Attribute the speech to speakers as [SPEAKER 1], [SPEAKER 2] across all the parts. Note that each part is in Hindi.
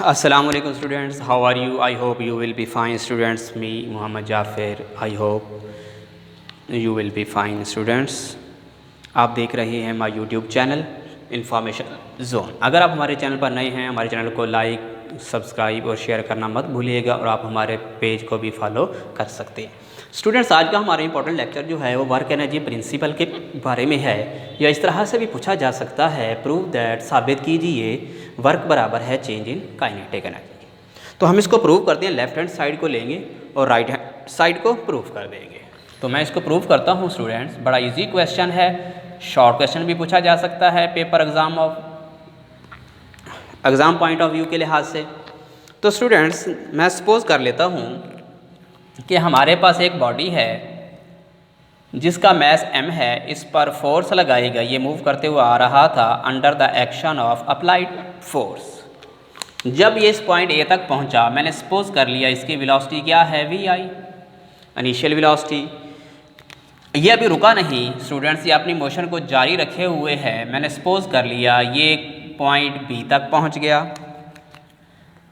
[SPEAKER 1] Assalamu alaikum students, how are you? I hope you will be fine students. Me Muhammad Jafir, I hope you will be fine students. आप देख रहे हैं my YouTube channel information zone. अगर आप हमारे चैनल पर नए हैं, हमारे चैनल को लाइक, सब्सक्राइब और शेयर करना मत भूलिएगा और आप हमारे पेज को भी फॉलो कर सकते हैं। स्टूडेंट्स, आज का हमारा इंपॉर्टेंट लेक्चर जो है वो वर्क एनर्जी प्रिंसिपल के बारे में है, या इस तरह से भी पूछा जा सकता है, प्रूव दैट, साबित कीजिए वर्क बराबर है चेंज इन काइनेटिक एनर्जी। तो हम इसको प्रूव करते हैं, लेफ्ट हैंड साइड को लेंगे और राइट हैंड साइड को प्रूव कर देंगे। तो मैं इसको प्रूव करता हूँ स्टूडेंट्स। बड़ा इजी क्वेश्चन है, शॉर्ट क्वेश्चन भी पूछा जा सकता है paper exam point of view के लिहाज से। तो स्टूडेंट्स, मैं सपोज कर लेता हूँ कि हमारे पास एक बॉडी है जिसका मैस m है, इस पर फोर्स लगाई गई, ये मूव करते हुए आ रहा था under the action of applied force. जब ये इस पॉइंट A तक पहुंचा, मैंने सपोज कर लिया इसकी वेलोसिटी क्या है, vi, इनिशियल वेलोसिटी। ये अभी रुका नहीं स्टूडेंट्स, ये अपनी मोशन को जारी रखे हुए है। मैंने सपोज कर लिया ये पॉइंट B तक पहुंच गया।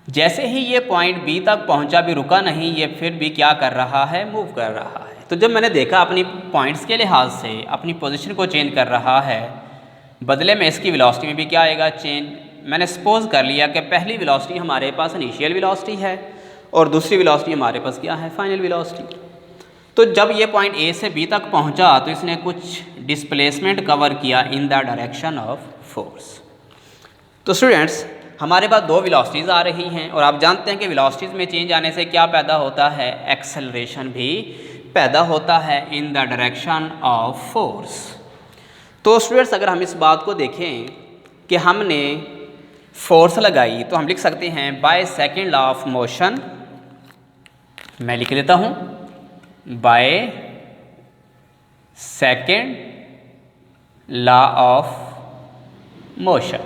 [SPEAKER 1] जैसे ही ये पॉइंट B तक पहुंचा, भी रुका नहीं, ये फिर भी क्या कर रहा है, मूव कर रहा है। तो जब मैंने देखा अपनी पॉइंट्स के लिहाज से अपनी पोजीशन को चेंज कर रहा है, बदले में इसकी वेलोसिटी में भी क्या आएगा, चेंज। मैंने सपोज कर लिया कि पहली वेलोसिटी हमारे पास इनिशियल वेलोसिटी है और दूसरी वेलोसिटी हमारे पास क्या है, फाइनल वेलोसिटी। तो जब ये पॉइंट A से B तक पहुंचा तो इसने कुछ डिस्प्लेसमेंट कवर किया इन द डायरेक्शन ऑफ फोर्स। तो स्टूडेंट्स, हमारे पास दो वेलोसिटीज़ आ रही हैं और आप जानते हैं कि वेलोसिटीज़ में चेंज आने से क्या पैदा होता है, एक्सेलरेशन भी पैदा होता है इन द डायरेक्शन ऑफ फोर्स। तो स्टूडेंट्स, अगर हम इस बात को देखें कि हमने फोर्स लगाई, तो हम लिख सकते हैं by second law of motion. मैं लिख देता हूँ by second law of motion.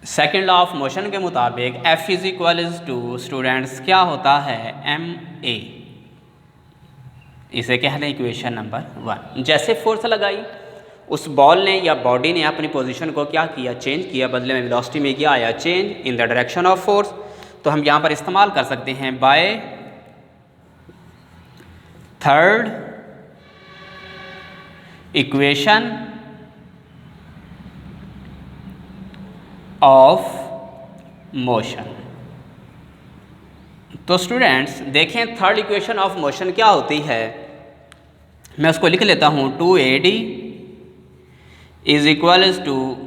[SPEAKER 1] Second law of motion के मुताबिक F is equals to students क्या होता है, ma। इसे कह दें इक्वेशन नंबर 1। जैसे फोर्स लगाई, उस बॉल ने या बॉडी ने अपनी पोजीशन को क्या किया, चेंज किया, बदले में वेलोसिटी में क्या आया, change in the direction of force. तो हम यहाँ पर इस्तेमाल कर सकते हैं by third equation of motion. तो स्टूडेंट्स देखें, थर्ड इक्वेशन ऑफ मोशन क्या होती है, मैं उसको लिख लेता हूँ 2AD is equals to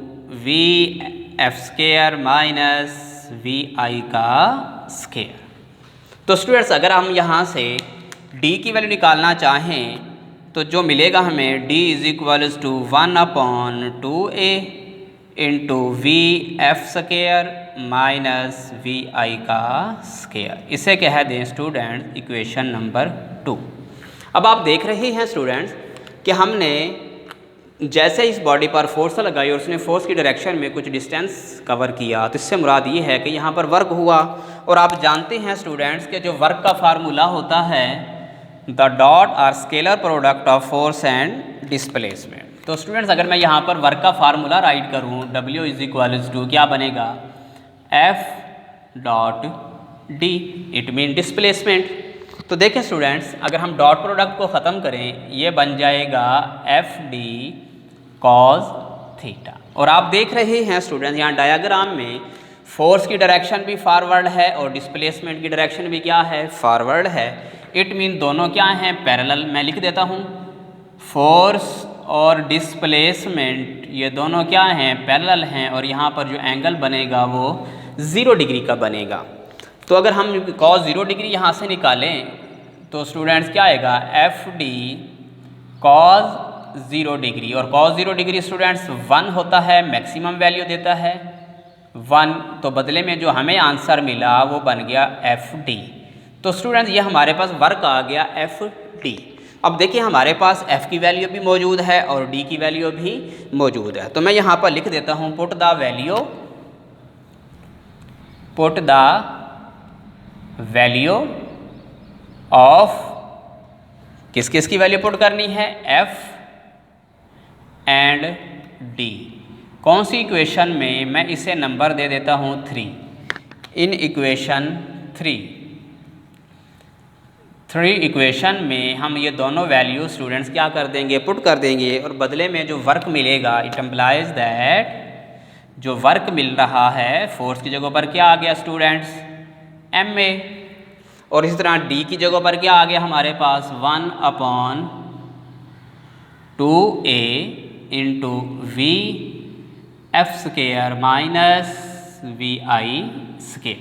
[SPEAKER 1] VF² minus VI का स्केयर। तो स्टूडेंट्स, अगर हम यहाँ से D की वैल्यू निकालना चाहें तो जो मिलेगा हमें, D is equals to 1/2A into VF² minus VI का स्केयर। इसे कह दें स्टूडेंट इक्वेशन नंबर 2। अब आप देख रहे हैं स्टूडेंट्स कि हमने जैसे इस बॉडी पर फोर्स लगाई और उसने फोर्स की डायरेक्शन में कुछ डिस्टेंस कवर किया, तो इससे मुराद ये है कि यहाँ पर वर्क हुआ। और आप जानते हैं स्टूडेंट्स कि जो वर्क का फार्मूला होता है, the dot are scalar product of force and displacement. तो स्टूडेंट्स, अगर मैं यहाँ पर वर्क का फार्मूला राइट करूँ, W इज इक्वल्स टू क्या बनेगा, F dot D, it mean displacement. तो देखें स्टूडेंट्स, अगर हम डॉट प्रोडक्ट को ख़त्म करें, ये बन जाएगा FD cos थीटा। और आप देख रहे हैं स्टूडेंट्स, यहाँ डायग्राम में फोर्स की डायरेक्शन भी फॉरवर्ड है और डिस्प्लेसमेंट की डायरेक्शन भी क्या है, फॉरवर्ड है। इट मीन दोनों क्या हैं, पैरेलल। मैं लिख देता हूँ फोर्स और डिस्प्लेसमेंट ये दोनों क्या हैं, पैरेलल हैं। और यहाँ पर जो एंगल बनेगा वो 0 डिग्री का बनेगा। तो अगर हम cos 0 डिग्री यहाँ से निकालें तो स्टूडेंट्स क्या आएगा, FD cos 0 डिग्री। और cos 0 डिग्री स्टूडेंट्स 1 होता है, मैक्सिमम वैल्यू देता है 1। तो बदले में जो हमें आंसर मिला वो बन गया FD। तो स्टूडेंट्स, ये हमारे पास वर्क आ गया FD। अब देखिए, हमारे पास F की वैल्यू भी मौजूद है और D की वैल्यू भी मौजूद है। तो मैं यहाँ पर लिख देता हूँ पुट द वैल्यू ऑफ, किस की वैल्यू पुट करनी है, F एंड D। कौन सी इक्वेशन में मैं इसे नंबर दे देता हूँ 3। इन इक्वेशन 3 इक्वेशन में हम ये दोनों वैल्यू स्टूडेंट्स क्या कर देंगे, पुट कर देंगे, और बदले में जो वर्क मिलेगा इट एम्प्लाइज दैट जो वर्क मिल रहा है फोर्स की जगह पर क्या आ गया स्टूडेंट्स, ma, और इसी तरह d की जगह पर क्या आ गया हमारे पास 1/2a into V F square minus V I square.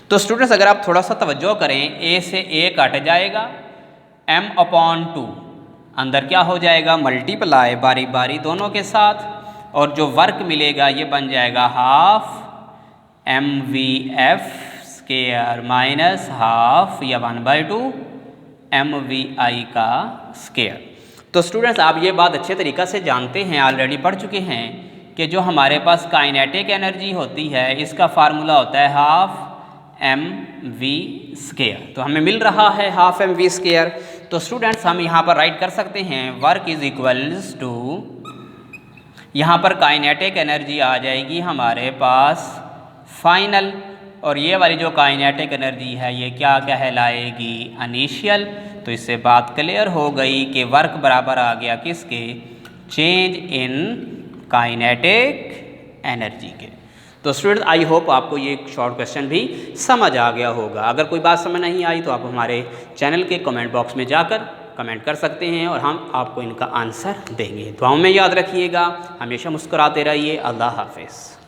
[SPEAKER 1] तो स्टूडेंट्स अगर आप थोड़ा सा तवज्जो करें, a से a कट जाएगा, m/2 अंदर क्या हो जाएगा, मल्टीप्लाई बारी बारी दोनों के साथ, और जो वर्क मिलेगा ये बन जाएगा half mvf square minus half या 1/2 mvi का स्केयर। तो स्टूडेंट्स आप ये बात अच्छे तरीक़ा से जानते हैं, ऑलरेडी पढ़ चुके हैं कि जो हमारे पास काइनेटिक एनर्जी होती है इसका फार्मूला होता है हाफ mv स्केयर। तो हमें मिल रहा है हाफ mv स्केयर। तो स्टूडेंट्स हम यहाँ पर राइट कर सकते हैं वर्क इज़ इक्वल्स टू, यहाँ पर काइनेटिक एनर्जी आ जाएगी हमारे पास फाइनल, और ये वाली जो काइनेटिक एनर्जी है ये क्या कहलाएगी, इनिशियल। तो इससे बात क्लियर हो गई कि वर्क बराबर आ गया किसके, चेंज इन काइनेटिक एनर्जी के। तो स्टूडेंट आई होप आपको ये शॉर्ट क्वेश्चन भी समझ आ गया होगा। अगर कोई बात समझ नहीं आई तो आप हमारे चैनल के कमेंट बॉक्स में जाकर कमेंट कर सकते हैं और हम आपको इनका आंसर देंगे। दुआओं में याद रखिएगा, हमेशा मुस्कुराते रहिए। अल्लाह हाफ़िज़।